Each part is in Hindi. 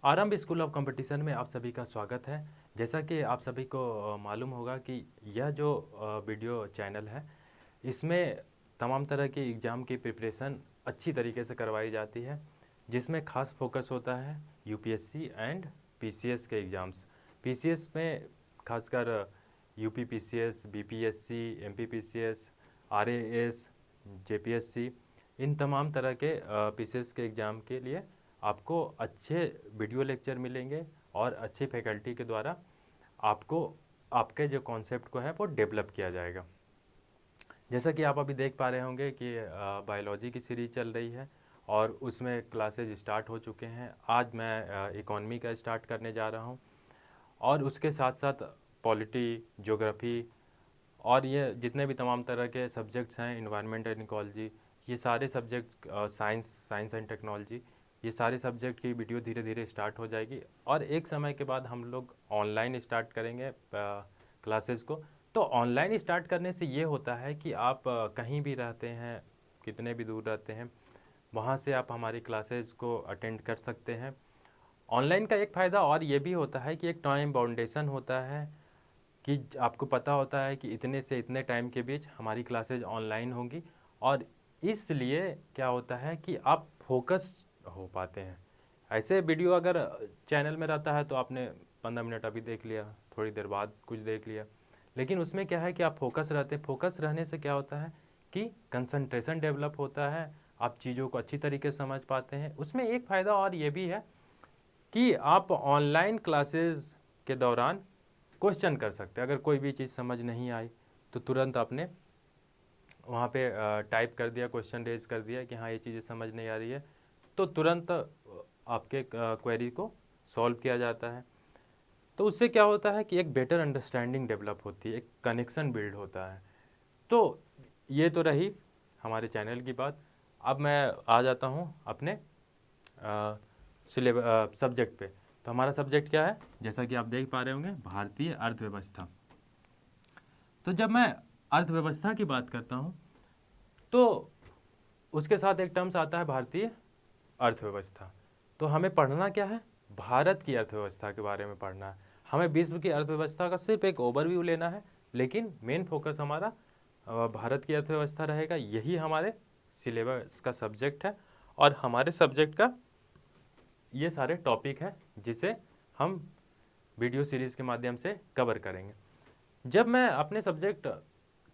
आरंभ स्कूल ऑफ कंपटीशन में आप सभी का स्वागत है। जैसा कि आप सभी को मालूम होगा कि यह जो वीडियो चैनल है, इसमें तमाम तरह के एग्ज़ाम की प्रिपरेशन अच्छी तरीके से करवाई जाती है, जिसमें खास फोकस होता है यूपीएससी एंड पीसीएस के एग्ज़ाम्स। पीसीएस में खासकर UP PCS, BPSC, MP PCS, RAS, JPSC, इन तमाम तरह के पीसीएस के एग्ज़ाम के लिए आपको अच्छे वीडियो लेक्चर मिलेंगे और अच्छे फैकल्टी के द्वारा आपको आपके जो कॉन्सेप्ट को है वो डेवलप किया जाएगा। जैसा कि आप अभी देख पा रहे होंगे कि बायोलॉजी की सीरीज चल रही है और उसमें क्लासेज स्टार्ट हो चुके हैं। आज मैं इकोनॉमी का स्टार्ट करने जा रहा हूँ और उसके साथ साथ पॉलिटी, ज्योग्राफी और ये जितने भी तमाम तरह के सब्जेक्ट्स हैं, इन्वायरमेंट एंड इकोलॉजी, ये सारे सब्जेक्ट, साइंस एंड टेक्नोलॉजी, ये सारे सब्जेक्ट की वीडियो धीरे धीरे स्टार्ट हो जाएगी और एक समय के बाद हम लोग ऑनलाइन स्टार्ट करेंगे क्लासेस को। तो ऑनलाइन स्टार्ट करने से ये होता है कि आप कहीं भी रहते हैं, कितने भी दूर रहते हैं, वहाँ से आप हमारी क्लासेस को अटेंड कर सकते हैं। ऑनलाइन का एक फ़ायदा और ये भी होता है कि एक टाइम बाउंडेशन होता है कि आपको पता होता है कि इतने से इतने टाइम के बीच हमारी क्लासेज ऑनलाइन होंगी और इसलिए क्या होता है कि आप फोकस हो पाते हैं। ऐसे वीडियो अगर चैनल में रहता है तो आपने 15 मिनट अभी देख लिया, थोड़ी देर बाद कुछ देख लिया, लेकिन उसमें क्या है कि आप फोकस रहते हैं। फोकस रहने से क्या होता है कि कंसंट्रेशन डेवलप होता है, आप चीज़ों को अच्छी तरीके से समझ पाते हैं। उसमें एक फ़ायदा और ये भी है कि आप ऑनलाइन क्लासेस के दौरान क्वेश्चन कर सकते हैं। अगर कोई भी चीज़ समझ नहीं आई तो तुरंत आपने वहाँ पे टाइप कर दिया, क्वेश्चन रेज कर दिया कि हाँ ये चीज़ें समझ नहीं आ रही है, तो तुरंत आपके क्वेरी को सॉल्व किया जाता है। तो उससे क्या होता है कि एक बेटर अंडरस्टैंडिंग डेवलप होती है, एक कनेक्शन बिल्ड होता है। तो ये तो रही हमारे चैनल की बात। अब मैं आ जाता हूँ अपने सब्जेक्ट पे। तो हमारा सब्जेक्ट क्या है, जैसा कि आप देख पा रहे होंगे, भारतीय अर्थव्यवस्था। तो जब मैं अर्थव्यवस्था की बात करता हूँ तो उसके साथ एक टर्म्स आता है भारतीय अर्थव्यवस्था। तो हमें पढ़ना क्या है, भारत की अर्थव्यवस्था के बारे में पढ़ना है। हमें विश्व की अर्थव्यवस्था का सिर्फ एक ओवरव्यू लेना है, लेकिन मेन फोकस हमारा भारत की अर्थव्यवस्था रहेगा। यही हमारे सिलेबस का सब्जेक्ट है और हमारे सब्जेक्ट का ये सारे टॉपिक है जिसे हम वीडियो सीरीज़ के माध्यम से कवर करेंगे। जब मैं अपने सब्जेक्ट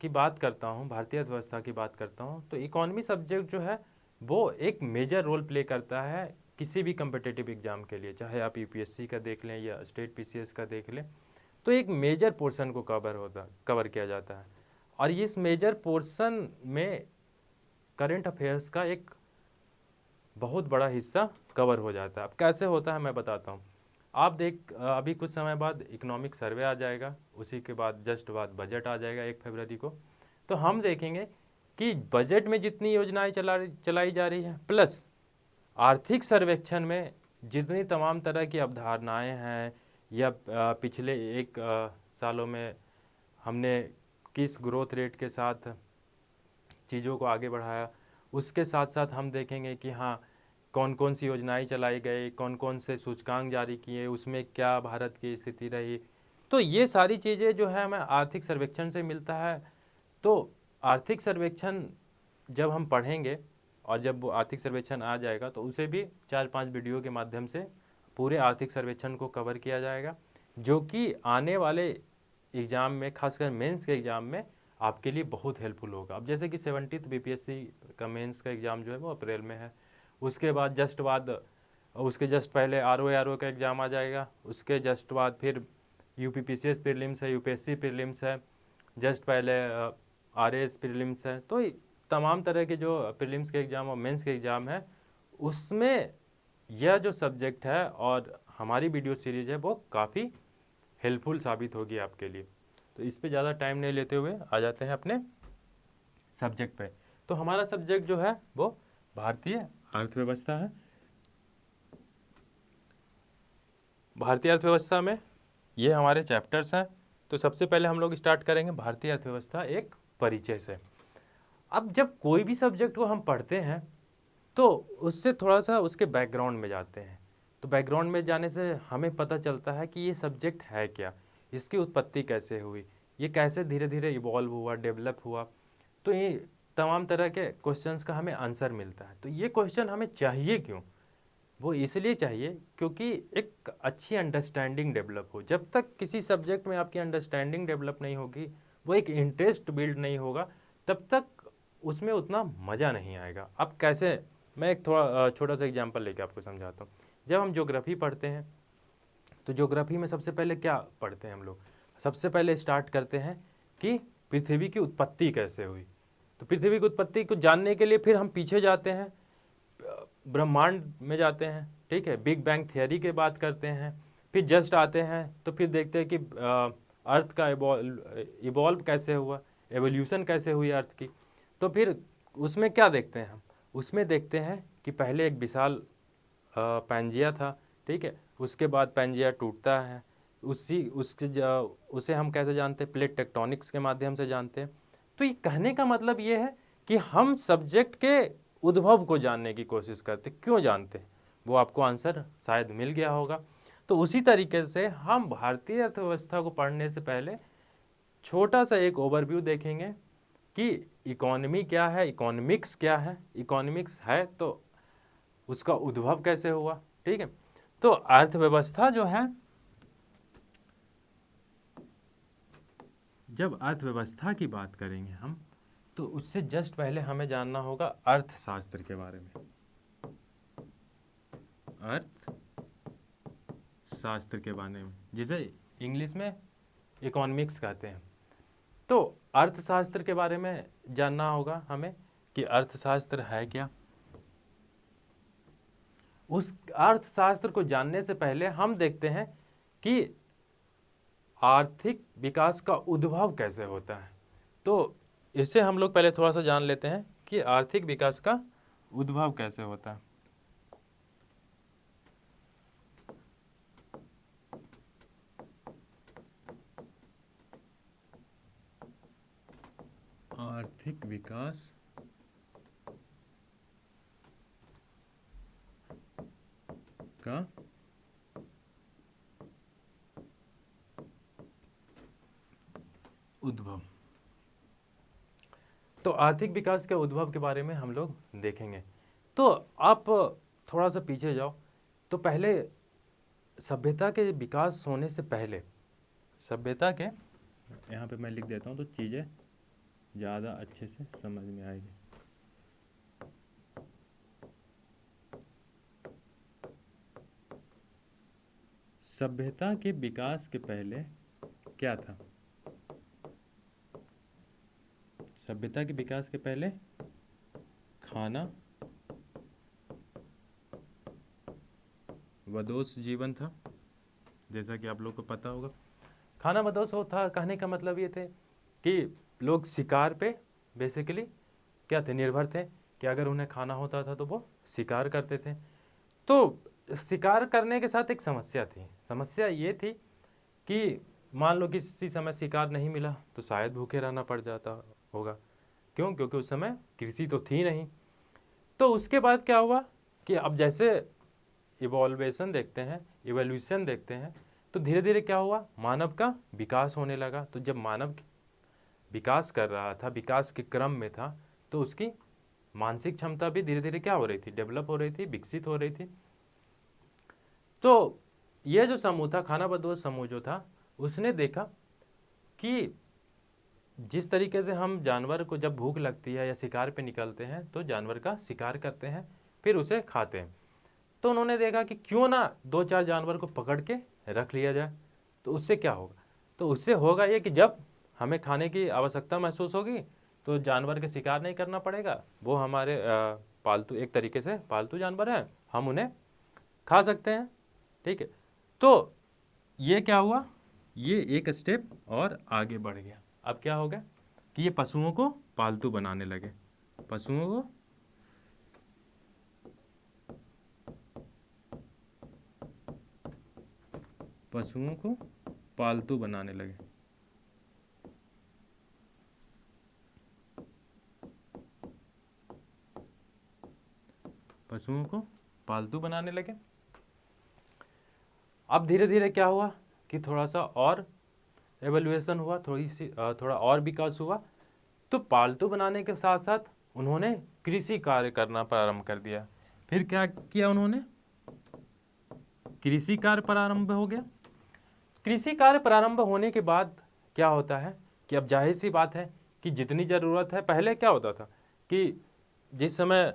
की बात करता हूँ, भारतीय अर्थव्यवस्था की बात करता हूँ, तो इकोनॉमी सब्जेक्ट जो है वो एक मेजर रोल प्ले करता है किसी भी कम्पिटिटिव एग्जाम के लिए। चाहे आप यूपीएससी का देख लें या स्टेट पीसीएस का देख लें, तो एक मेजर पोर्शन को कवर किया जाता है और इस मेजर पोर्शन में करंट अफेयर्स का एक बहुत बड़ा हिस्सा कवर हो जाता है। अब कैसे होता है मैं बताता हूँ। आप अभी कुछ समय बाद इकोनॉमिक सर्वे आ जाएगा, उसी के बाद जस्ट बाद बजट आ जाएगा 1 फरवरी को। तो हम देखेंगे कि बजट में जितनी योजनाएं चलाई जा रही है, प्लस आर्थिक सर्वेक्षण में जितनी तमाम तरह की अवधारणाएं हैं या पिछले सालों में हमने किस ग्रोथ रेट के साथ चीज़ों को आगे बढ़ाया, उसके साथ साथ हम देखेंगे कि हाँ कौन कौन सी योजनाएं चलाई गई, कौन कौन से सूचकांक जारी किए, उसमें क्या भारत की स्थिति रही। तो ये सारी चीज़ें जो है हमें आर्थिक सर्वेक्षण से मिलता है। तो आर्थिक सर्वेक्षण जब हम पढ़ेंगे और जब वो आर्थिक सर्वेक्षण आ जाएगा तो उसे भी 4-5 वीडियो के माध्यम से पूरे आर्थिक सर्वेक्षण को कवर किया जाएगा, जो कि आने वाले एग्ज़ाम में, खासकर मेंस के एग्ज़ाम में आपके लिए बहुत हेल्पफुल होगा। अब जैसे कि 70th बीपीएससी का मेंस का एग्ज़ाम जो है वो अप्रैल में है, उसके बाद उसके जस्ट पहले आरओ का एग्ज़ाम आ जाएगा, उसके जस्ट बाद फिर यूपी पीसीएस प्रीलिम्स है, यूपीएससी प्रीलिम्स है, जस्ट पहले आरएएस प्रीलिम्स है। तो तमाम तरह के जो प्रीलिम्स के एग्ज़ाम और मेंस के एग्ज़ाम है, उसमें यह जो सब्जेक्ट है और हमारी वीडियो सीरीज़ है वो काफ़ी हेल्पफुल साबित होगी आपके लिए। तो इस पे ज़्यादा टाइम नहीं लेते हुए आ जाते हैं अपने सब्जेक्ट पे। तो हमारा सब्जेक्ट जो है वो भारतीय अर्थव्यवस्था है। भारतीय अर्थव्यवस्था में ये हमारे चैप्टर्स हैं। तो सबसे पहले हम लोग स्टार्ट करेंगे भारतीय अर्थव्यवस्था एक परिचय से। अब जब कोई भी सब्जेक्ट को हम पढ़ते हैं तो उससे थोड़ा सा उसके बैकग्राउंड में जाते हैं। तो बैकग्राउंड में जाने से हमें पता चलता है कि ये सब्जेक्ट है क्या, इसकी उत्पत्ति कैसे हुई, ये कैसे धीरे धीरे इवॉल्व हुआ, डेवलप हुआ। तो ये तमाम तरह के क्वेश्चंस का हमें आंसर मिलता है। तो ये क्वेश्चन हमें चाहिए क्यों? वो इसलिए चाहिए क्योंकि एक अच्छी अंडरस्टैंडिंग डेवलप हो। जब तक किसी सब्जेक्ट में आपकी अंडरस्टैंडिंग डेवलप नहीं होगी, वो एक इंटरेस्ट बिल्ड नहीं होगा, तब तक उसमें उतना मज़ा नहीं आएगा। अब कैसे, मैं एक थोड़ा छोटा सा एग्जांपल लेके आपको समझाता हूँ। जब हम ज्योग्राफी पढ़ते हैं तो ज्योग्राफी में सबसे पहले क्या पढ़ते हैं हम लोग? सबसे पहले स्टार्ट करते हैं कि पृथ्वी की उत्पत्ति कैसे हुई। तो पृथ्वी की उत्पत्ति को जानने के लिए फिर हम पीछे जाते हैं, ब्रह्मांड में जाते हैं, ठीक है, बिग बैंग थियरी की बात करते हैं। फिर जस्ट आते हैं तो फिर देखते हैं कि अर्थ का इवॉल्व कैसे हुआ, एवोल्यूशन कैसे हुई अर्थ की। तो फिर उसमें क्या देखते हैं हम? उसमें देखते हैं कि पहले एक विशाल पैंजिया था, ठीक है, उसके बाद पैंजिया टूटता है, उसे हम कैसे जानते हैं? प्लेट टेक्टोनिक्स के माध्यम से जानते हैं। तो ये कहने का मतलब ये है कि हम सब्जेक्ट के उद्भव को जानने की कोशिश करते। क्यों जानते हैं? वो आपको आंसर शायद मिल गया होगा। तो उसी तरीके से हम भारतीय अर्थव्यवस्था को पढ़ने से पहले छोटा सा एक ओवरव्यू देखेंगे कि इकोनॉमी क्या है, इकोनॉमिक्स क्या है। इकोनॉमिक्स है तो उसका उद्भव कैसे हुआ, ठीक है। तो अर्थव्यवस्था जो है, जब अर्थव्यवस्था की बात करेंगे हम, तो उससे जस्ट पहले हमें जानना होगा अर्थशास्त्र के बारे में। अर्थशास्त्र के बारे में, जिसे इंग्लिश में इकोनॉमिक्स कहते हैं। तो अर्थशास्त्र के बारे में जानना होगा हमें कि अर्थशास्त्र है क्या। उस अर्थशास्त्र को जानने से पहले हम देखते हैं कि आर्थिक विकास का उद्भव कैसे होता है। तो इसे हम लोग पहले थोड़ा सा जान लेते हैं कि आर्थिक विकास का उद्भव कैसे होता है। आर्थिक विकास का उद्भव। तो आर्थिक विकास के उद्भव के बारे में हम लोग देखेंगे। तो आप थोड़ा सा पीछे जाओ, तो पहले सभ्यता के विकास होने से पहले, सभ्यता के, यहाँ पे मैं लिख देता हूँ तो चीज़ें ज़्यादा अच्छे से समझ में आएगी। सभ्यता के विकास के पहले क्या था? सभ्यता के विकास के पहले खाना बदोश जीवन था, जैसा कि आप लोग को पता होगा। खाना बदोश था, कहने का मतलब ये थे कि लोग शिकार पे बेसिकली क्या थे, निर्भर थे, कि अगर उन्हें खाना होता था तो वो शिकार करते थे। तो शिकार करने के साथ एक समस्या थी। समस्या ये थी कि मान लो किसी समय शिकार नहीं मिला तो शायद भूखे रहना पड़ जाता होगा। क्यों? क्योंकि उस समय कृषि तो थी नहीं। तो उसके बाद क्या हुआ कि अब जैसे इवॉल्वेशन देखते हैं, इवोल्यूशन देखते हैं, तो धीरे धीरे क्या हुआ, मानव का विकास होने लगा। तो जब मानव विकास कर रहा था, विकास के क्रम में था, तो उसकी मानसिक क्षमता भी धीरे धीरे क्या हो रही थी, डेवलप हो रही थी, विकसित हो रही थी। तो ये जो समूह था, खानाबदोश समूह जो था, उसने देखा कि जिस तरीके से हम जानवर को जब भूख लगती है या शिकार पे निकलते हैं तो जानवर का शिकार करते हैं, फिर उसे खाते हैं। तो उन्होंने देखा कि क्यों ना 2-4 जानवर को पकड़ के रख लिया जाए। तो उससे क्या होगा? तो उससे होगा ये कि जब हमें खाने की आवश्यकता महसूस होगी तो जानवर के शिकार नहीं करना पड़ेगा, वो हमारे पालतू, एक तरीके से पालतू जानवर हैं, हम उन्हें खा सकते हैं, ठीक है। तो ये क्या हुआ, ये एक स्टेप और आगे बढ़ गया। अब क्या होगा कि ये पशुओं को पालतू बनाने लगे, पशुओं को पालतू बनाने लगे। पशुओं को पालतू बनाने लगे। अब धीरे धीरे क्या हुआ कि थोड़ा सा और एवोल्यूशन हुआ, थोड़ा और विकास हुआ। तो पालतू बनाने के साथ साथ उन्होंने कृषि कार्य करना प्रारंभ कर दिया। फिर क्या किया उन्होंने, कृषि कार्य प्रारंभ हो गया। कृषि कार्य प्रारंभ होने के बाद क्या होता है कि अब जाहिर सी बात है कि जितनी ज़रूरत है, पहले क्या होता था कि जिस समय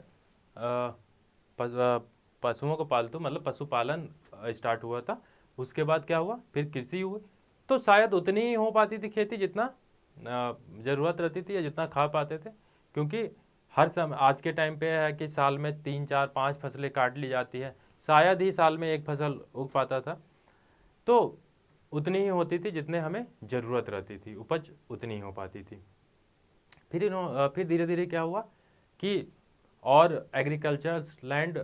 पशुओं को पालतू मतलब पशुपालन स्टार्ट हुआ था, उसके बाद क्या हुआ, फिर कृषि हुई। तो शायद उतनी ही हो पाती थी खेती जितना ज़रूरत रहती थी या जितना खा पाते थे, क्योंकि हर समय आज के टाइम पे है कि साल में 3 4 5 फसलें काट ली जाती है, शायद ही साल में एक फसल उग पाता था। तो उतनी ही होती थी जितने हमें ज़रूरत रहती थी, उपज उतनी ही हो पाती थी। फिर धीरे धीरे क्या हुआ कि और एग्रीकल्चर लैंड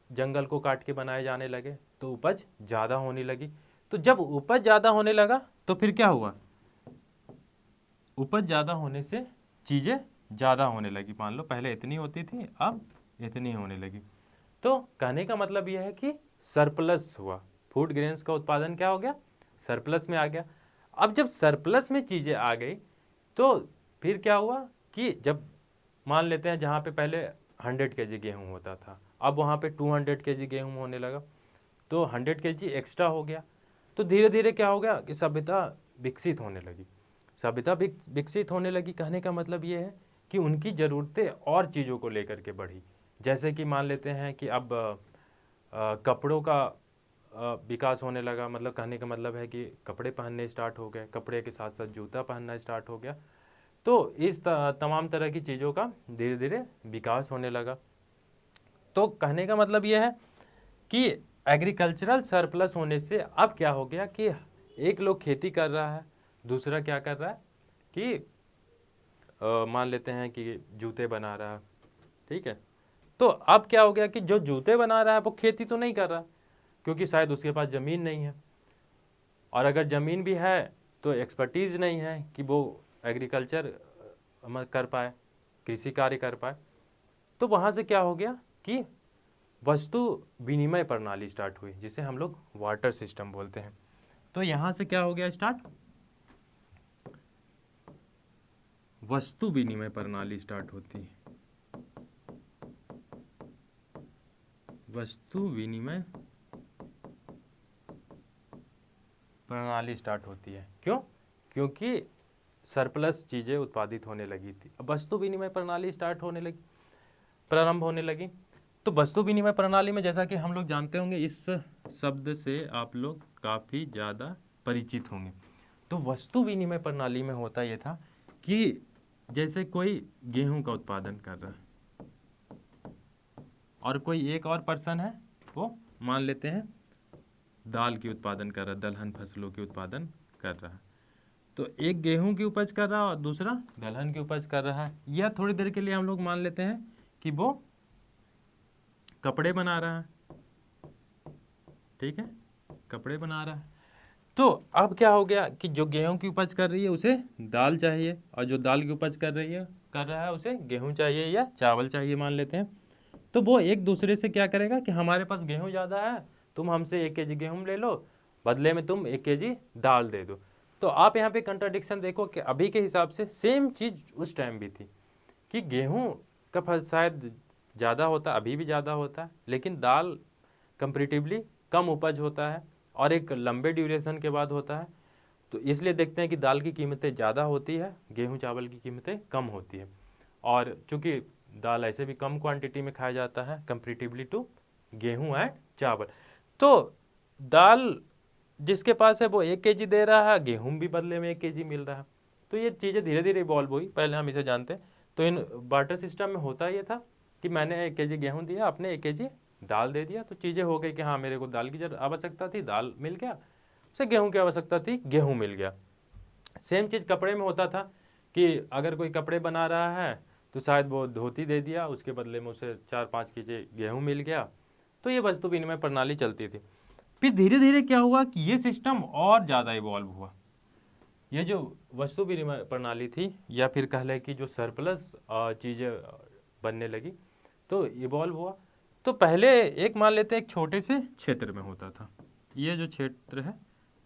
जंगल को काट के बनाए जाने लगे, तो उपज ज़्यादा होने लगी। तो जब उपज ज़्यादा होने लगा तो फिर क्या हुआ, उपज ज़्यादा होने से चीज़ें ज़्यादा होने लगी। मान लो पहले इतनी होती थी, अब इतनी होने लगी। तो कहने का मतलब यह है कि सरप्लस हुआ, फूड ग्रेन्स का उत्पादन क्या हो गया, सरप्लस में आ गया। अब जब सरप्लस में चीज़ें आ गई तो फिर क्या हुआ कि जब मान लेते हैं जहाँ पे पहले 100 kg गेहूँ होता था, अब वहाँ पे 200 kg गेहूँ होने लगा, तो 100 kg एक्स्ट्रा हो गया। तो धीरे धीरे क्या हो गया कि सभ्यता विकसित होने लगी। सभ्यता विकसित होने लगी, कहने का मतलब ये है कि उनकी ज़रूरतें और चीज़ों को लेकर के बढ़ी। जैसे कि मान लेते हैं कि अब कपड़ों का विकास होने लगा, मतलब कहने का मतलब है कि कपड़े पहनने स्टार्ट हो गए, कपड़े के साथ साथ जूता पहनना स्टार्ट हो गया। तो इस तमाम तरह की चीज़ों का धीरे धीरे विकास होने लगा। तो कहने का मतलब यह है कि एग्रीकल्चरल सरप्लस होने से अब क्या हो गया कि एक लोग खेती कर रहा है, दूसरा क्या कर रहा है कि मान लेते हैं कि जूते बना रहा है, ठीक है। तो अब क्या हो गया कि जो जूते बना रहा है वो खेती तो नहीं कर रहा, क्योंकि शायद उसके पास ज़मीन नहीं है, और अगर ज़मीन भी है तो एक्सपर्टीज़ नहीं है कि वो एग्रीकल्चर कर पाए, कृषि कार्य कर पाए। तो वहाँ से क्या हो गया कि वस्तु विनिमय प्रणाली स्टार्ट हुई, जिसे हम लोग वाटर सिस्टम बोलते हैं। तो यहाँ से क्या हो गया स्टार्ट, वस्तु विनिमय प्रणाली स्टार्ट होती है, वस्तु विनिमय प्रणाली स्टार्ट होती है। क्यों, क्योंकि सरप्लस चीज़ें उत्पादित होने लगी थी, अब वस्तु विनिमय प्रणाली स्टार्ट होने लगी, प्रारंभ होने लगी। तो वस्तु विनिमय प्रणाली में जैसा कि हम लोग जानते होंगे, इस शब्द से आप लोग काफ़ी ज़्यादा परिचित होंगे। तो वस्तु विनिमय प्रणाली में होता यह था कि जैसे कोई गेहूं का उत्पादन कर रहा है और कोई एक और पर्सन है, वो मान लेते हैं दाल की उत्पादन कर रहा है, दलहन फसलों की उत्पादन कर रहा है। तो एक गेहूं की उपज कर रहा है और दूसरा दलहन की उपज कर रहा है। यह थोड़ी देर के लिए हम लोग मान लेते हैं कि वो कपड़े बना रहा है, ठीक है, कपड़े बना रहा है। तो अब क्या हो गया कि जो गेहूं की उपज कर रही है उसे दाल चाहिए, और जो दाल की उपज कर रहा है उसे गेहूं चाहिए या चावल चाहिए मान लेते हैं। तो वो एक दूसरे से क्या करेगा कि हमारे पास गेहूं ज़्यादा है, तुम हमसे 1 kg गेहूं ले लो, बदले में तुम 1 kg दाल दे दो। तो आप यहाँ पे कंट्राडिक्शन देखो कि अभी के हिसाब से सेम चीज़ उस टाइम भी थी कि गेहूं का शायद ज़्यादा होता, अभी भी ज़्यादा होता है, लेकिन दाल कंपेरेटिवली कम उपज होता है और एक लंबे ड्यूरेशन के बाद होता है। तो इसलिए देखते हैं कि दाल की कीमतें ज़्यादा होती है, गेहूं चावल की कीमतें कम होती है। और चूँकि दाल ऐसे भी कम क्वांटिटी में खाया जाता है कंपेरेटिवली टू गेहूं एंड चावल, तो दाल जिसके पास है वो 1 kg दे रहा है, गेहूं भी बदले में 1 kg मिल रहा है। तो ये चीज़ें धीरे धीरे इवॉल्व हुई, पहले हम इसे जानते हैं। तो इन बार्टर सिस्टम में होता ये था कि मैंने 1 kg गेहूँ दिया, आपने 1 kg दाल दे दिया, तो चीज़ें हो गई कि हाँ मेरे को दाल की आवश्यकता थी, दाल मिल गया, उसे गेहूँ की आवश्यकता थी, गेहूँ मिल गया। सेम चीज़ कपड़े में होता था कि अगर कोई कपड़े बना रहा है तो शायद वो धोती दे दिया, उसके बदले में उसे 4-5 kg गेहूँ मिल गया। तो ये वस्तु विनिमय प्रणाली चलती थी। फिर धीरे धीरे क्या हुआ कि ये सिस्टम और ज़्यादा इवॉल्व हुआ। ये जो वस्तु विनिमय प्रणाली थी, या फिर कह लें कि जो सरप्लस चीज़ें बनने लगी, तो इवॉल्व हुआ। तो पहले एक मान लेते हैं एक छोटे से क्षेत्र में होता था, ये जो क्षेत्र है,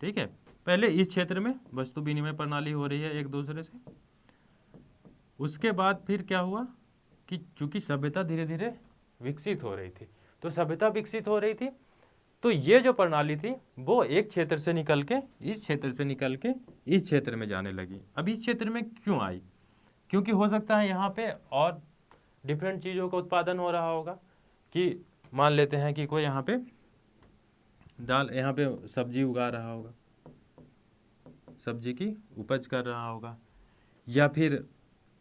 ठीक है, पहले इस क्षेत्र में वस्तु विनिमय प्रणाली हो रही है एक दूसरे से। उसके बाद फिर क्या हुआ कि चूंकि सभ्यता धीरे धीरे विकसित हो रही थी, तो सभ्यता विकसित हो रही थी, तो ये जो प्रणाली थी वो एक क्षेत्र से निकल के इस क्षेत्र से निकल के इस क्षेत्र में जाने लगी। अब इस क्षेत्र में क्यों आई? क्योंकि हो सकता है यहाँ पे और डिफरेंट चीज़ों का उत्पादन हो रहा होगा, कि मान लेते हैं कि कोई यहाँ पे यहाँ पे सब्जी उगा रहा होगा, सब्जी की उपज कर रहा होगा, या फिर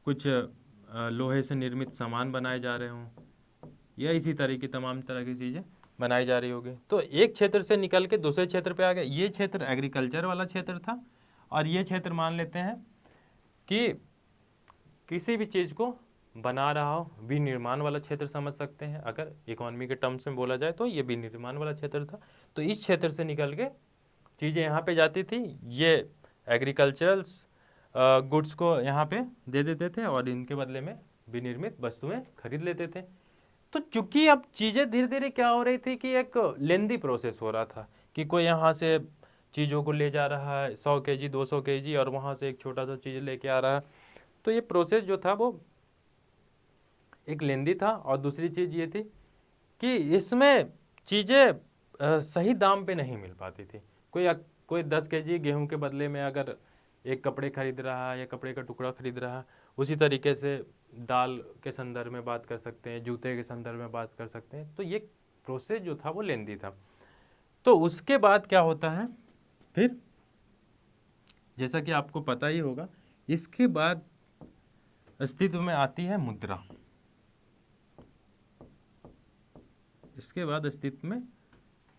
कुछ लोहे से निर्मित सामान बनाए जा रहे हों, या इसी तरह की तमाम तरह की चीज़ें बनाई जा रही होगी। तो एक क्षेत्र से निकल के दूसरे क्षेत्र पे आ गए। ये क्षेत्र एग्रीकल्चर वाला क्षेत्र था, और ये क्षेत्र मान लेते हैं कि किसी भी चीज़ को बना रहा हो, विनिर्माण वाला क्षेत्र समझ सकते हैं। अगर इकोनॉमी के टर्म्स में बोला जाए तो ये विनिर्माण वाला क्षेत्र था। तो इस क्षेत्र से निकल के चीज़ें यहाँ पे जाती थी, ये एग्रीकल्चरल्स गुड्स को यहाँ पे दे देते थे और इनके बदले में विनिर्मित वस्तुएं खरीद लेते थे। तो चूंकि अब चीज़ें धीरे धीरे क्या हो रही थी कि एक लेंदी प्रोसेस हो रहा था, कि कोई यहाँ से चीज़ों को ले जा रहा है 100 kg 200 kg, और वहाँ से एक छोटा सा चीज़ लेके आ रहा है। तो ये प्रोसेस जो था वो एक लेंदी था। और दूसरी चीज़ ये थी कि इसमें चीज़ें सही दाम पे नहीं मिल पाती थी। कोई 10 kg गेहूं के बदले में अगर एक कपड़े खरीद रहा है या कपड़े का टुकड़ा खरीद रहा है, उसी तरीके से दाल के संदर्भ में बात कर सकते हैं, जूते के संदर्भ में बात कर सकते हैं। तो ये प्रोसेस जो था वो लेंदी था। तो उसके बाद क्या होता है फिर, जैसा कि आपको पता ही होगा, इसके बाद अस्तित्व में आती है मुद्रा। इसके बाद अस्तित्व में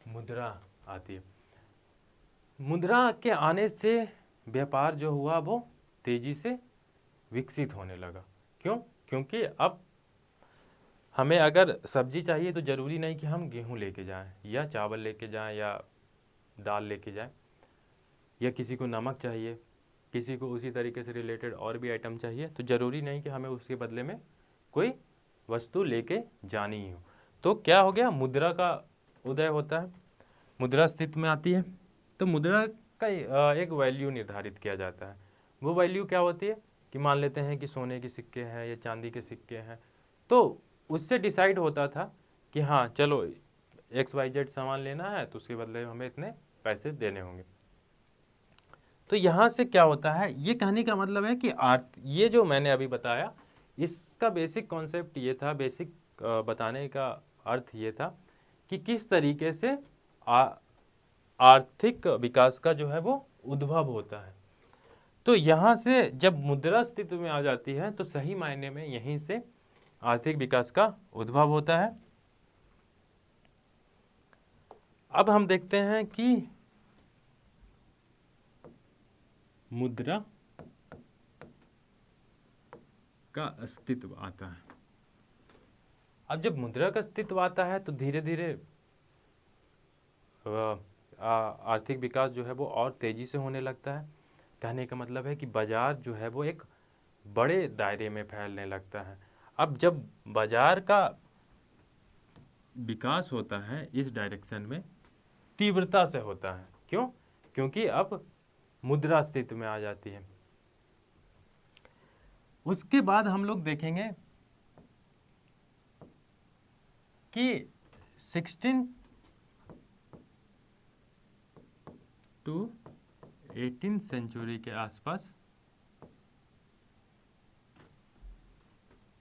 मुद्रा आती है। मुद्रा के आने से व्यापार जो हुआ वो तेजी से विकसित होने लगा। क्यों? क्योंकि अब हमें अगर सब्जी चाहिए तो ज़रूरी नहीं कि हम गेहूं लेके जाएं या चावल लेके जाएं या दाल लेके जाएं, या किसी को नमक चाहिए, किसी को उसी तरीके से रिलेटेड और भी आइटम चाहिए, तो ज़रूरी नहीं कि हमें उसके बदले में कोई वस्तु लेके जानी ही हो। तो क्या हो गया, मुद्रा का उदय होता है, मुद्रा अस्तित्व में आती है। तो मुद्रा का एक वैल्यू निर्धारित किया जाता है। वो वैल्यू क्या होती है कि मान लेते हैं कि सोने के सिक्के हैं या चांदी के सिक्के हैं, तो उससे डिसाइड होता था कि हाँ चलो XYZ सामान लेना है तो उसके बदले हमें इतने पैसे देने होंगे। तो यहाँ से क्या होता है, ये कहने का मतलब है कि ये जो मैंने अभी बताया, इसका बेसिक कॉन्सेप्ट ये था, बेसिक बताने का अर्थ ये था कि किस तरीके से आर्थिक विकास का जो है वो उद्भव होता है। तो यहाँ से जब मुद्रा अस्तित्व में आ जाती है तो सही मायने में यहीं से आर्थिक विकास का उद्भव होता है। अब हम देखते हैं कि मुद्रा का अस्तित्व आता है। अब जब मुद्रा का अस्तित्व आता है तो धीरे धीरे आर्थिक विकास जो है वो और तेजी से होने लगता है। कहने का मतलब है कि बाजार जो है वो एक बड़े दायरे में फैलने लगता है। अब जब बाजार का विकास होता है इस डायरेक्शन में, तीव्रता से होता है। क्यों? क्योंकि अब मुद्रा अस्तित्व में आ जाती है। उसके बाद हम लोग देखेंगे कि 16 to 18 सेंचुरी के आसपास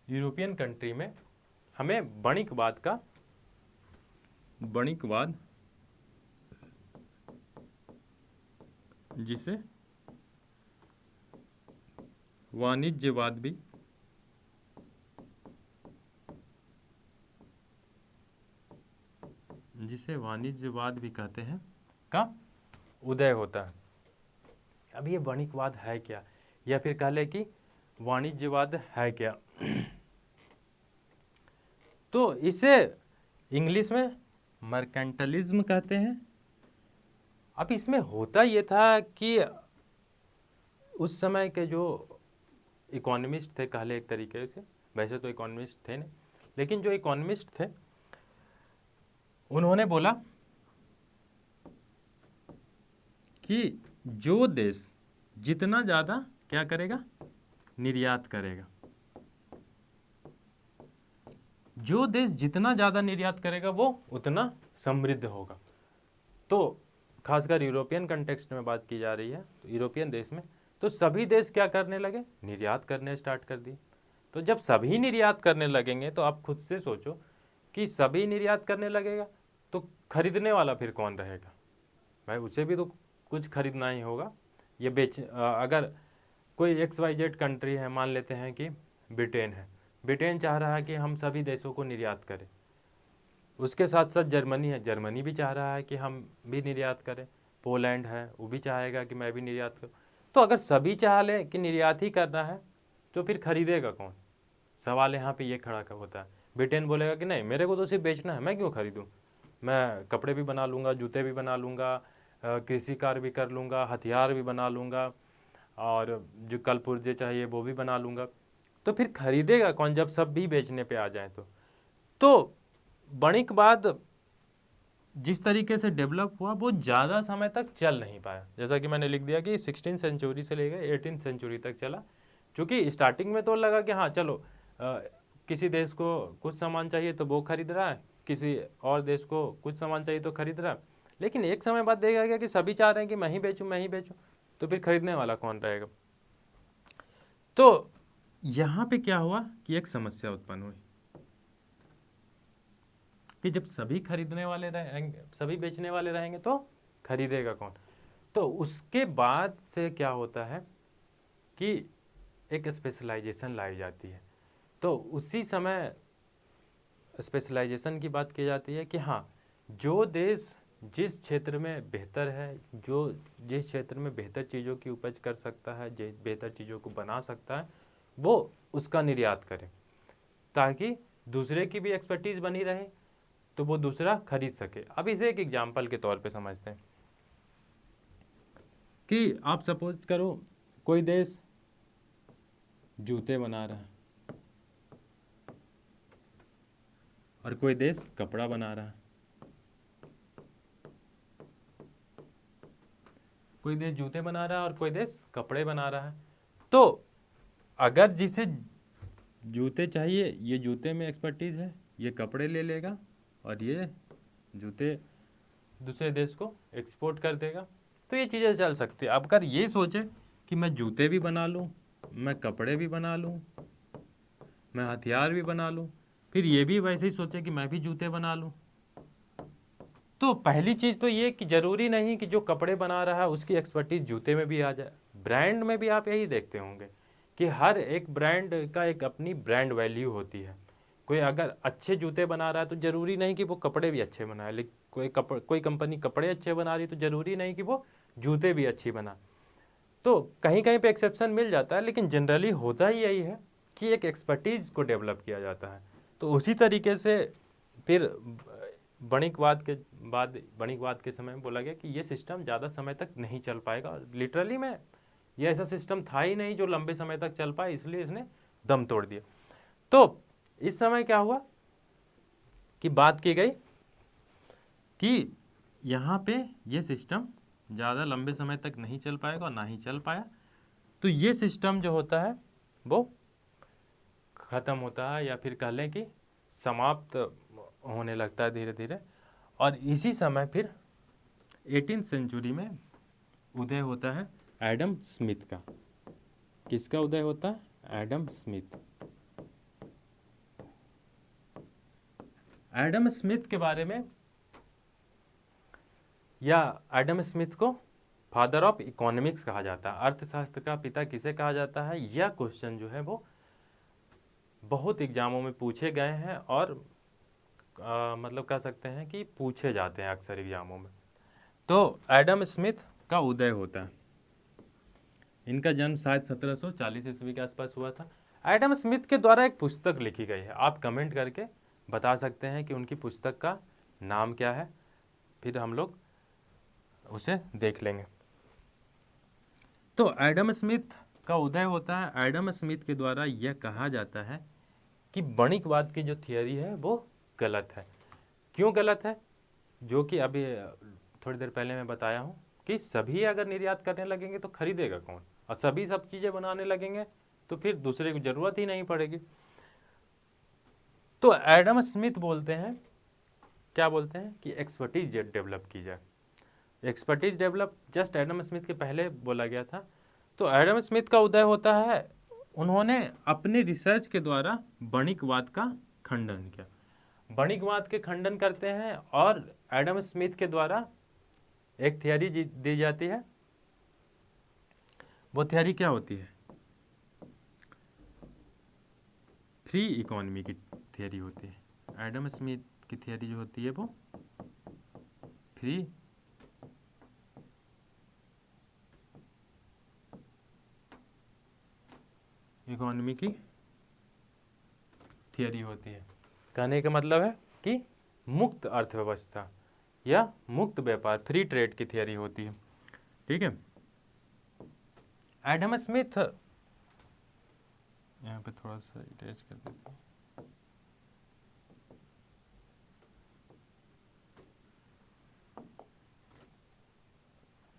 यूरोपियन कंट्री में हमें वणिकवाद जिसे वाणिज्यवाद भी कहते हैं, का उदय होता है। अब ये वणिकवाद है क्या, या फिर कह ले कि वाणिज्यवाद है क्या? तो इसे इंग्लिश में मर्केंटलिज्म कहते हैं। अब इसमें होता ये था कि उस समय के जो इकोनॉमिस्ट थे, कहले एक तरीके से, वैसे तो इकोनॉमिस्ट थे नहीं, लेकिन जो इकोनॉमिस्ट थे उन्होंने बोला कि जो देश जितना ज़्यादा क्या करेगा, निर्यात करेगा, जो देश जितना ज़्यादा निर्यात करेगा वो उतना समृद्ध होगा। तो खासकर यूरोपियन कंटेक्स्ट में बात की जा रही है, तो यूरोपियन देश में तो सभी देश क्या करने लगे, निर्यात करने स्टार्ट कर दिए। तो जब सभी निर्यात करने लगेंगे तो आप खुद से सोचो कि सभी निर्यात करने लगेगा तो खरीदने वाला फिर कौन रहेगा, भाई उसे भी तो कुछ खरीदना ही होगा। ये अगर कोई XYZ कंट्री है, मान लेते हैं कि ब्रिटेन है, ब्रिटेन चाह रहा है कि हम सभी देशों को निर्यात करें, उसके साथ साथ जर्मनी है, जर्मनी भी चाह रहा है कि हम भी निर्यात करें, पोलैंड है वो भी चाहेगा कि मैं भी निर्यात करूं। तो अगर सभी चाह लें कि निर्यात ही करना है तो फिर खरीदेगा कौन, सवाल यहाँ पे ये खड़ा होता है। ब्रिटेन बोलेगा कि नहीं मेरे को तो सिर्फ बेचना है, मैं क्यों खरीदूँ, मैं कपड़े भी बना लूँगा, जूते भी बना लूँगा, कृषि कार्य भी कर लूँगा, हथियार भी बना लूँगा, और जो कल पुर्जे चाहिए वो भी बना लूँगा। तो फिर खरीदेगा कौन जब सब भी बेचने पे आ जाए। तो वणिकवाद जिस तरीके से डेवलप हुआ वो ज़्यादा समय तक चल नहीं पाया, जैसा कि मैंने लिख दिया कि 16वीं सेंचुरी से लेकर 18वीं सेंचुरी तक चला। क्योंकि स्टार्टिंग में तो लगा कि हाँ चलो किसी देश को कुछ सामान चाहिए तो वो खरीद रहा है, किसी और देश को कुछ सामान चाहिए तो खरीद रहा है, लेकिन एक समय बाद देखा गया कि सभी चाह रहे हैं कि मैं ही बेचूं मैं ही बेचूं, तो फिर खरीदने वाला कौन रहेगा। तो यहाँ पे क्या हुआ कि एक समस्या उत्पन्न हुई कि जब सभी खरीदने वाले रहेंगे, सभी बेचने वाले रहेंगे तो खरीदेगा कौन। तो उसके बाद से क्या होता है कि एक स्पेशलाइजेशन लाई जाती है। तो उसी समय स्पेशलाइजेशन की बात की जाती है कि हाँ जो देश जिस क्षेत्र में बेहतर है, जो जिस क्षेत्र में बेहतर चीज़ों की उपज कर सकता है, बेहतर चीज़ों को बना सकता है, वो उसका निर्यात करे, ताकि दूसरे की भी एक्सपर्टीज़ बनी रहे तो वो दूसरा खरीद सके। अब इसे एक एग्जाम्पल के तौर पे समझते हैं कि आप सपोज करो कोई देश जूते बना रहा है और कोई देश कपड़ा बना रहा है, कोई देश जूते बना रहा है और कोई देश कपड़े बना रहा है। तो अगर जिसे जूते चाहिए, ये जूते में एक्सपर्टीज़ है, ये कपड़े ले लेगा और ये जूते दूसरे देश को एक्सपोर्ट कर देगा, तो ये चीज़ें चल सकती है। अब अगर ये सोचे कि मैं जूते भी बना लूँ, मैं कपड़े भी बना लूँ, मैं हथियार भी बना लूँ, फिर ये भी वैसे ही सोचे कि मैं भी जूते बना लूँ, तो पहली चीज़ तो ये कि ज़रूरी नहीं कि जो कपड़े बना रहा है उसकी एक्सपर्टीज़ जूते में भी आ जाए। ब्रांड में भी आप यही देखते होंगे कि हर एक ब्रांड का एक अपनी ब्रांड वैल्यू होती है। कोई अगर अच्छे जूते बना रहा है तो ज़रूरी नहीं कि वो कपड़े भी अच्छे बनाए, लेकिन कोई कंपनी कपड़े अच्छे बना रही है तो ज़रूरी नहीं कि वो जूते भी अच्छी बना। तो कहीं कहीं पे एक्सेप्शन मिल जाता है, लेकिन जनरली होता ही यही है कि एक एक्सपर्टीज़ को डेवलप किया जाता है। तो उसी तरीके से फिर वणिकवाद के समय में बोला गया कि ये सिस्टम ज़्यादा समय तक नहीं चल पाएगा। लिटरली में ये ऐसा सिस्टम था ही नहीं जो लंबे समय तक चल पाए, इसलिए इसने दम तोड़ दिया। तो इस समय क्या हुआ कि बात की गई कि यहाँ पे ये सिस्टम ज़्यादा लंबे समय तक नहीं चल पाएगा और ना ही चल पाया। तो ये सिस्टम जो होता है वो ख़त्म होता है, या फिर कह लें कि समाप्त होने लगता है धीरे धीरे। और इसी समय फिर 18वीं सेंचुरी में उदय होता है एडम स्मिथ का। किसका उदय होता है? Adam Smith. एडम स्मिथ के बारे में, या एडम स्मिथ को फादर ऑफ इकोनॉमिक्स कहा जाता है, अर्थशास्त्र का पिता किसे कहा जाता है, यह क्वेश्चन जो है वो बहुत एग्जामों में पूछे गए हैं और मतलब कह सकते हैं कि पूछे जाते हैं अक्सर एग्जामों में। तो एडम स्मिथ का उदय होता है। इनका जन्म शायद 1740 ईस्वी के आसपास हुआ था। एडम स्मिथ के द्वारा एक पुस्तक लिखी गई है, आप कमेंट करके बता सकते हैं कि उनकी पुस्तक का नाम क्या है, फिर हम लोग उसे देख लेंगे। तो एडम स्मिथ का उदय होता है। एडम स्मिथ के द्वारा यह कहा जाता है कि वणिकवाद की जो थियरी है वो गलत है। क्यों गलत है? जो कि अभी थोड़ी देर पहले मैं बताया हूँ कि सभी अगर निर्यात करने लगेंगे तो खरीदेगा कौन, और सभी सब चीज़ें बनाने लगेंगे तो फिर दूसरे की ज़रूरत ही नहीं पड़ेगी। तो एडम स्मिथ बोलते हैं, क्या बोलते हैं कि एक्सपर्टीज डेवलप की जाए। Expertise develop just Adam Smith के पहले बोला गया था। तो एडम स्मिथ का उदय होता है, उन्होंने अपने रिसर्च के द्वारा वणिकवाद का खंडन किया। वणिकवाद के खंडन करते हैं और एडम स्मिथ के द्वारा एक थियरी दी जाती है। वो थियरी क्या होती है? फ्री इकोनॉमी की थियरी होती है। एडम स्मिथ की थियरी जो होती है वो फ्री इकोनॉमी की थियरी होती है। कहने का मतलब है कि मुक्त अर्थव्यवस्था या मुक्त व्यापार, फ्री ट्रेड की थियरी होती है। ठीक है। एडम स्मिथ, यहाँ पे थोड़ा सा इरेज कर देते हैं।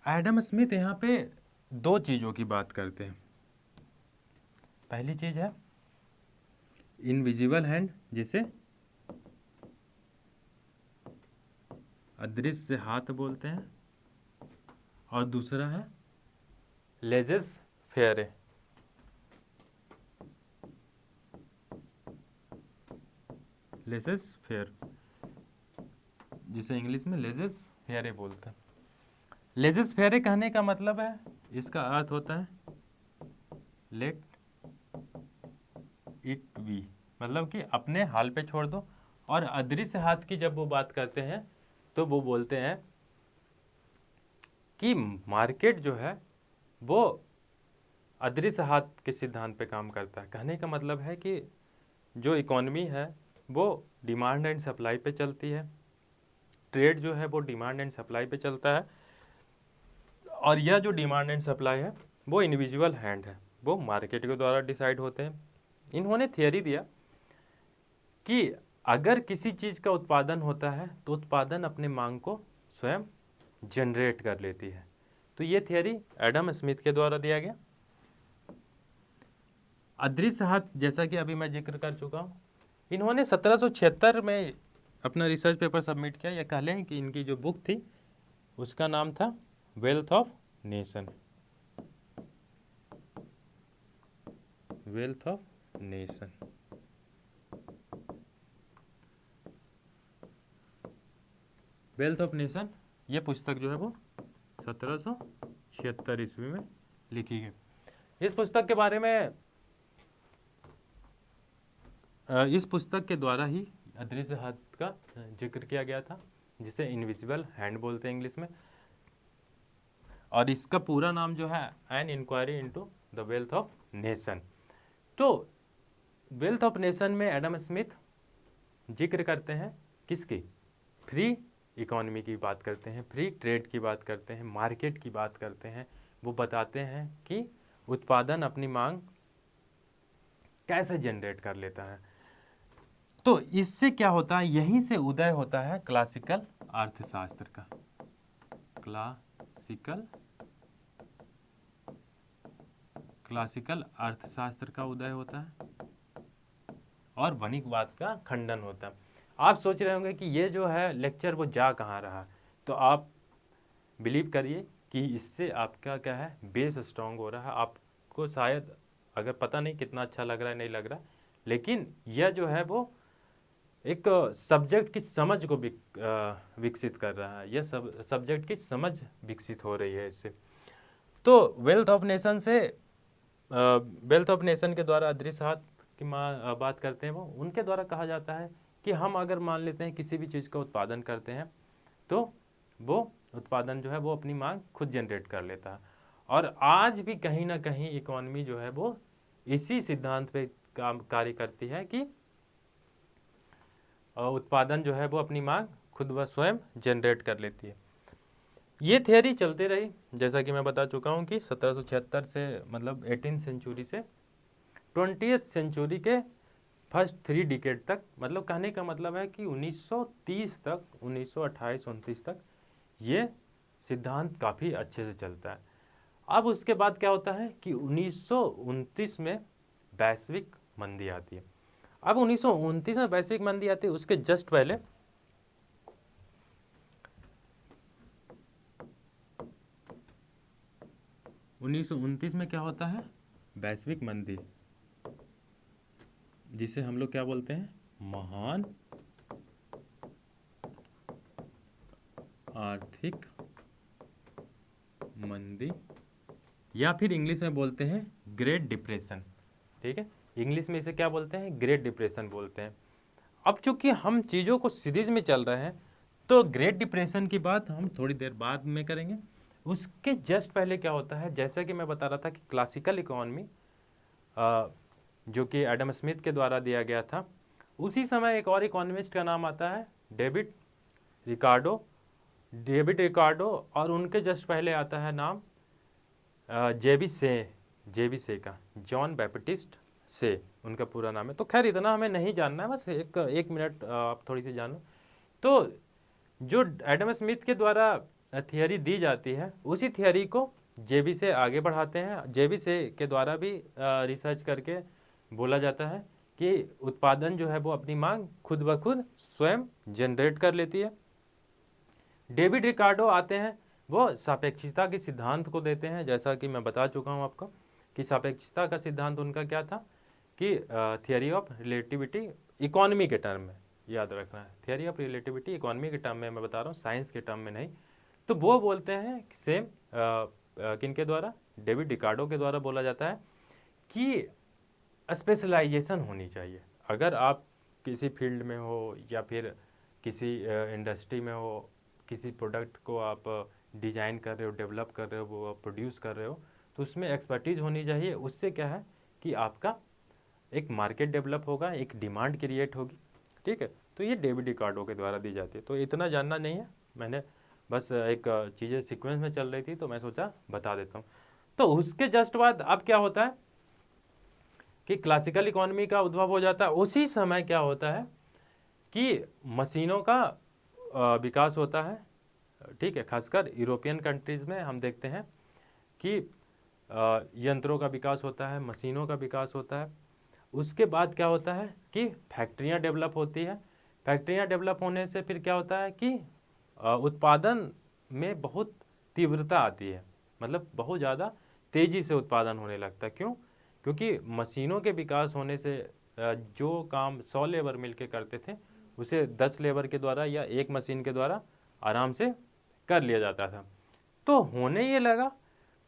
एडम स्मिथ यहाँ पे दो चीज़ों की बात करते हैं। पहली चीज़ है इनविजिबल हैंड, जिसे अदृश्य हाथ बोलते हैं, और दूसरा है लेजेस फेयर, लेजेस फेयर, जिसे इंग्लिश में लेजेस फेयर बोलते हैं। लेजेस फेयर कहने का मतलब है, इसका अर्थ होता है लेट इट बी, मतलब कि अपने हाल पे छोड़ दो। और अदृश्य हाथ की जब वो बात करते हैं तो वो बोलते हैं कि मार्केट जो है वो अदृश्य हाथ के सिद्धांत पे काम करता है। कहने का मतलब है कि जो इकोनॉमी है वो डिमांड एंड सप्लाई पे चलती है, ट्रेड जो है वो डिमांड एंड सप्लाई पे चलता है, और यह जो डिमांड एंड सप्लाई है वो इनविजिबल हैंड है, वो मार्केट के द्वारा डिसाइड होते हैं। इन्होंने थियरी दिया कि अगर किसी चीज़ का उत्पादन होता है तो उत्पादन अपने मांग को स्वयं जनरेट कर लेती है। तो ये थियरी एडम स्मिथ के द्वारा दिया गया। अदृश्य हाथ, जैसा कि अभी मैं जिक्र कर चुका हूँ, इन्होंने 1776 में अपना रिसर्च पेपर सबमिट किया। ये कह लें कि इनकी जो बुक थी उसका नाम था wealth of nation, wealth of nation. Wealth of nation, ये पुस्तक जो है वो 1776 ईस्वी में लिखी गई। इस पुस्तक के बारे में, इस पुस्तक के द्वारा ही अदृश्य हाथ का जिक्र किया गया था, जिसे इनविजिबल हैंड बोलते हैं इंग्लिश में। और इसका पूरा नाम जो है an inquiry into the wealth of nation. तो वेल्थ ऑफ नेशन में एडम स्मिथ जिक्र करते हैं किसकी? फ्री इकोनॉमी की बात करते हैं, फ्री ट्रेड की बात करते हैं, मार्केट की बात करते हैं। वो बताते हैं कि उत्पादन अपनी मांग कैसे जनरेट कर लेता है। तो इससे क्या होता है, यहीं से उदय होता है क्लासिकल अर्थशास्त्र का। क्लासिकल अर्थशास्त्र का उदय होता है और वणिकवाद का खंडन होता है। आप सोच रहे होंगे कि ये जो है लेक्चर वो जा कहाँ रहा, तो आप बिलीव करिए कि इससे आपका क्या है, बेस स्ट्रांग हो रहा है। आपको शायद अगर पता नहीं कितना अच्छा लग रहा है, नहीं लग रहा, लेकिन यह जो है वो एक सब्जेक्ट की समझ को विकसित कर रहा है। यह सब्जेक्ट की समझ विकसित हो रही है इससे। तो वेल्थ ऑफ नेशन से, वेल्थ ऑफ नेशन के द्वारा अदृश्य हाथ की बात करते हैं, वो उनके द्वारा कहा जाता है कि हम अगर मान लेते हैं किसी भी चीज़ का उत्पादन करते हैं तो वो उत्पादन जो है वो अपनी मांग खुद जनरेट कर लेता है। और आज भी कहीं ना कहीं इकोनॉमी जो है वो इसी सिद्धांत पे काम कार्य करती है कि उत्पादन जो है वो अपनी मांग खुद व स्वयं जनरेट कर लेती है। ये थियरी चलते रही, जैसा कि मैं बता चुका हूँ कि 1776 से मतलब 18th सेंचुरी से 20th सेंचुरी के फर्स्ट 3 डिकेड तक, मतलब कहने का मतलब है कि 1930 तक, 1928-29 तक ये सिद्धांत काफ़ी अच्छे से चलता है। अब उसके बाद क्या होता है कि 1929 में वैश्विक मंदी आती है। अब 1929 में वैश्विक मंदी आती है, उसके जस्ट पहले 1929 में क्या होता है, वैश्विक मंदी, जिसे हम लोग क्या बोलते हैं, महान आर्थिक मंदी, या फिर इंग्लिश में बोलते हैं ग्रेट डिप्रेशन। ठीक है, इंग्लिश में इसे क्या बोलते हैं, ग्रेट डिप्रेशन बोलते हैं। अब चूंकि हम चीज़ों को सीरीज में चल रहे हैं, तो ग्रेट डिप्रेशन की बात हम थोड़ी देर बाद में करेंगे। उसके जस्ट पहले क्या होता है, जैसा कि मैं बता रहा था कि क्लासिकल इकोनॉमी जो कि एडम स्मिथ के द्वारा दिया गया था, उसी समय एक और इकोनॉमिस्ट का नाम आता है डेविड रिकार्डो, और उनके जस्ट पहले आता है नाम जेबी से का, जॉन बैप्टिस्ट से उनका पूरा नाम है। तो खैर इतना हमें नहीं जानना है, बस एक मिनट आप थोड़ी सी जानो। तो जो एडम स्मिथ के द्वारा थियरी दी जाती है, उसी थियरी को जेबी से आगे बढ़ाते हैं। जेबी से के द्वारा भी रिसर्च करके बोला जाता है कि उत्पादन जो है वो अपनी मांग खुद ब खुद स्वयं जनरेट कर लेती है। डेविड रिकार्डो आते हैं, वो सापेक्षिकता के सिद्धांत को देते हैं। जैसा कि मैं बता चुका हूँ आपको कि सापेक्षिकता का सिद्धांत उनका क्या था कि थियरी ऑफ रिलेटिविटी, इकोनॉमी के टर्म में याद रखना है, थियरी ऑफ रिलेटिविटी इकोनॉमी के टर्म में मैं बता रहा हूँ, साइंस के टर्म में नहीं। तो वो बोलते हैं सेम किन के द्वारा, डेविड रिकार्डो के द्वारा बोला जाता है कि स्पेशलाइजेशन होनी चाहिए। अगर आप किसी फील्ड में हो या फिर किसी इंडस्ट्री में हो, किसी प्रोडक्ट को आप डिजाइन कर रहे हो, डेवलप कर रहे हो, वो प्रोड्यूस कर रहे हो, तो उसमें एक्सपर्टीज़ होनी चाहिए। उससे क्या है कि आपका एक मार्केट डेवलप होगा, एक डिमांड क्रिएट होगी। ठीक है, तो ये डेविड रिकार्डो के द्वारा दी जाती है। तो इतना जानना नहीं है, मैंने बस एक चीज़ें सीक्वेंस में चल रही थी तो मैं सोचा बता देता हूँ। तो उसके जस्ट बाद अब क्या होता है कि क्लासिकल इकोनॉमी का उद्भव हो जाता है। उसी समय क्या होता है कि मशीनों का विकास होता है। ठीक है, खासकर यूरोपियन कंट्रीज़ में हम देखते हैं कि यंत्रों का विकास होता है, मशीनों का विकास होता है। उसके बाद क्या होता है कि फैक्ट्रियां डेवलप होती है। फैक्ट्रियां डेवलप होने से फिर क्या होता है कि उत्पादन में बहुत तीव्रता आती है, मतलब बहुत ज़्यादा तेज़ी से उत्पादन होने लगता है। क्यों? क्योंकि मशीनों के विकास होने से जो काम 100 लेबर मिलके करते थे, उसे 10 लेबर के द्वारा या एक मशीन के द्वारा आराम से कर लिया जाता था। तो होने ये लगा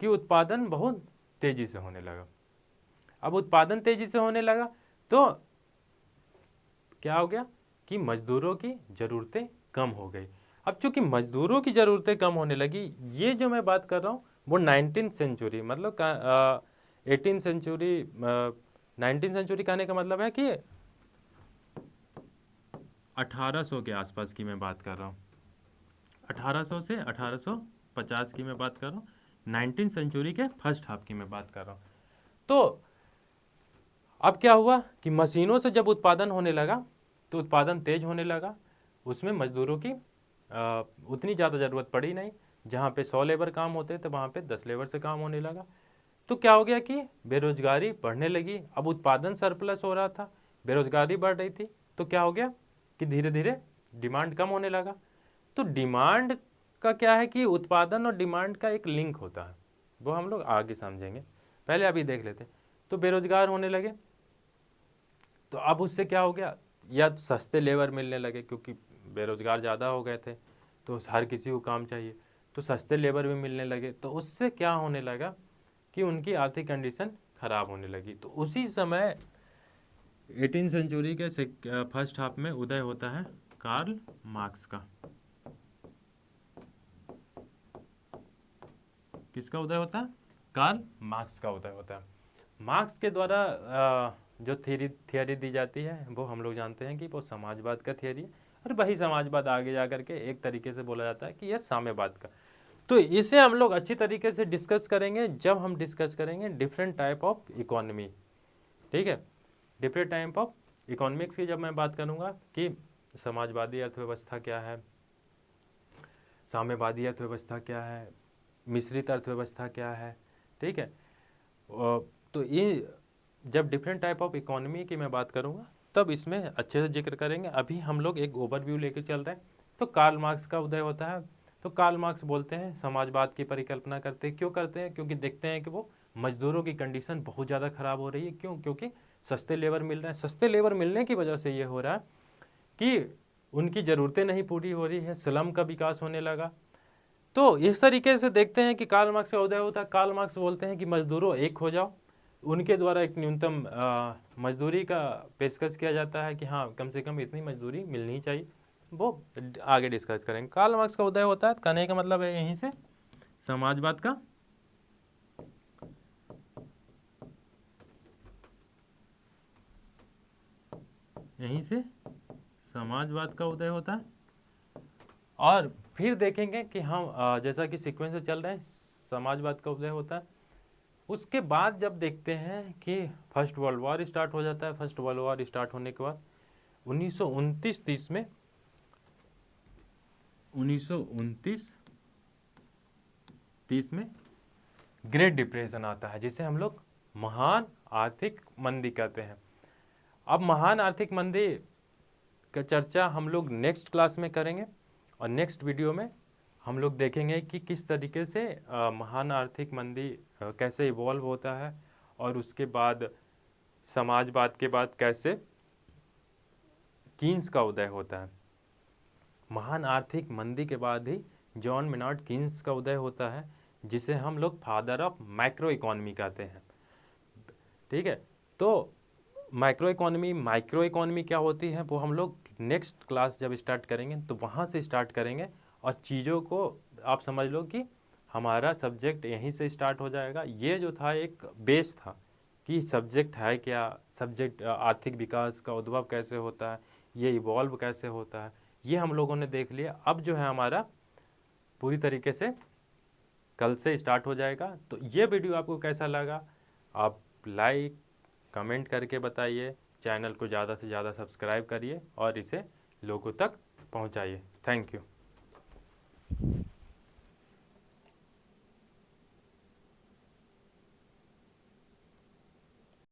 कि उत्पादन बहुत तेज़ी से होने लगा। अब उत्पादन तेज़ी से होने लगा तो क्या हो गया कि मजदूरों की ज़रूरतें कम हो गई। अब चूंकि मजदूरों की ज़रूरतें कम होने लगी, ये जो मैं बात कर रहा हूँ वो 19th सेंचुरी, मतलब 18th सेंचुरी, 19th सेंचुरी कहने का मतलब है कि 1800 के आसपास की मैं बात कर रहा हूँ। 1800 से 1850 की मैं बात कर रहा हूँ, 19th सेंचुरी के फर्स्ट हाफ की मैं बात कर रहा हूँ। तो अब क्या हुआ कि मशीनों से जब उत्पादन होने लगा तो उत्पादन तेज होने लगा, उसमें मजदूरों की उतनी ज़्यादा ज़रूरत पड़ी नहीं। जहाँ पे 100 लेबर काम होते थे वहाँ पे 10 लेबर से काम होने लगा। तो क्या हो गया कि बेरोजगारी बढ़ने लगी। अब उत्पादन सरप्लस हो रहा था, बेरोजगारी बढ़ रही थी, तो क्या हो गया कि धीरे धीरे डिमांड कम होने लगा। तो डिमांड का क्या है कि उत्पादन और डिमांड का एक लिंक होता है, वो हम लोग आगे समझेंगे, पहले अभी देख लेते हैं। तो बेरोजगार होने लगे, तो अब उससे क्या हो गया, या तो सस्ते लेबर मिलने लगे, क्योंकि बेरोजगार ज़्यादा हो गए थे तो हर किसी को काम चाहिए, तो सस्ते लेबर भी मिलने लगे। तो उससे क्या होने लगा कि उनकी आर्थिक कंडीशन खराब होने लगी। तो उसी समय 18th सेंचुरी के फर्स्ट हाफ में उदय होता है कार्ल मार्क्स का। किसका उदय होता है? कार्ल मार्क्स का उदय होता है। मार्क्स के द्वारा जो थियरी दी जाती है वो हम लोग जानते हैं कि वो समाजवाद का थियरी है, और वही समाजवाद आगे जा करके एक तरीके से बोला जाता है कि यह साम्यवाद का। तो इसे हम लोग अच्छी तरीके से डिस्कस करेंगे जब हम डिस्कस करेंगे डिफरेंट टाइप ऑफ इकोनॉमी। ठीक है, डिफरेंट टाइप ऑफ इकोनॉमिक्स की जब मैं बात करूँगा कि समाजवादी अर्थव्यवस्था क्या है, साम्यवादी अर्थव्यवस्था क्या है, मिश्रित अर्थव्यवस्था क्या है, ठीक है। तो ये जब डिफरेंट टाइप ऑफ इकोनॉमी की मैं बात करूँगा तब इसमें अच्छे से जिक्र करेंगे। अभी हम लोग एक ओवरव्यू लेके चल रहे हैं। तो कार्ल मार्क्स का उदय होता है। तो कार्ल मार्क्स बोलते हैं समाजवाद की परिकल्पना करते हैं। क्यों करते हैं? क्योंकि देखते हैं कि वो मजदूरों की कंडीशन बहुत ज़्यादा ख़राब हो रही है। क्यों? क्योंकि सस्ते लेबर मिल रहे हैं। सस्ते लेबर मिलने की वजह से ये हो रहा है कि उनकी ज़रूरतें नहीं पूरी हो रही है, स्लम का विकास होने लगा। तो इस तरीके से देखते हैं कि कार्ल मार्क्स का उदय होता है। कार्ल मार्क्स बोलते हैं कि मजदूरों एक हो जाओ। उनके द्वारा एक न्यूनतम मजदूरी का पेशकश किया जाता है कि हाँ कम से कम इतनी मजदूरी मिलनी चाहिए। वो आगे डिस्कस करेंगे। कार्ल मार्क्स का उदय होता है, कहने का मतलब है यहीं से समाजवाद का उदय होता है। और फिर देखेंगे कि हम जैसा कि सीक्वेंस से चल रहे हैं, समाजवाद का उदय होता है। उसके बाद जब देखते हैं कि फर्स्ट वर्ल्ड वॉर स्टार्ट हो जाता है। फर्स्ट वर्ल्ड वॉर स्टार्ट होने के बाद 1929-30 में 1929-30 में ग्रेट डिप्रेशन आता है, जिसे हम लोग महान आर्थिक मंदी कहते हैं। अब महान आर्थिक मंदी का चर्चा हम लोग नेक्स्ट क्लास में करेंगे और नेक्स्ट वीडियो में हम लोग देखेंगे कि किस तरीके से महान आर्थिक मंदी कैसे इवॉल्व होता है और उसके बाद समाजवाद के बाद कैसे कीन्स का उदय होता है। महान आर्थिक मंदी के बाद ही जॉन मेनार्ड कीन्स का उदय होता है, जिसे हम लोग फादर ऑफ माइक्रो इकोनॉमी कहते हैं, ठीक है। तो माइक्रो इकोनॉमी क्या होती है वो हम लोग नेक्स्ट क्लास जब स्टार्ट करेंगे तो वहाँ से स्टार्ट करेंगे। और चीज़ों को आप समझ लो कि हमारा सब्जेक्ट यहीं से स्टार्ट हो जाएगा। ये जो था एक बेस था कि सब्जेक्ट है क्या, सब्जेक्ट आर्थिक विकास का उद्भव कैसे होता है, ये इवॉल्व कैसे होता है, ये हम लोगों ने देख लिया। अब जो है हमारा पूरी तरीके से कल से स्टार्ट हो जाएगा। तो ये वीडियो आपको कैसा लगा आप लाइक कमेंट करके बताइए। चैनल को ज़्यादा से ज़्यादा सब्सक्राइब करिए और इसे लोगों तक पहुंचाइए। Thank you.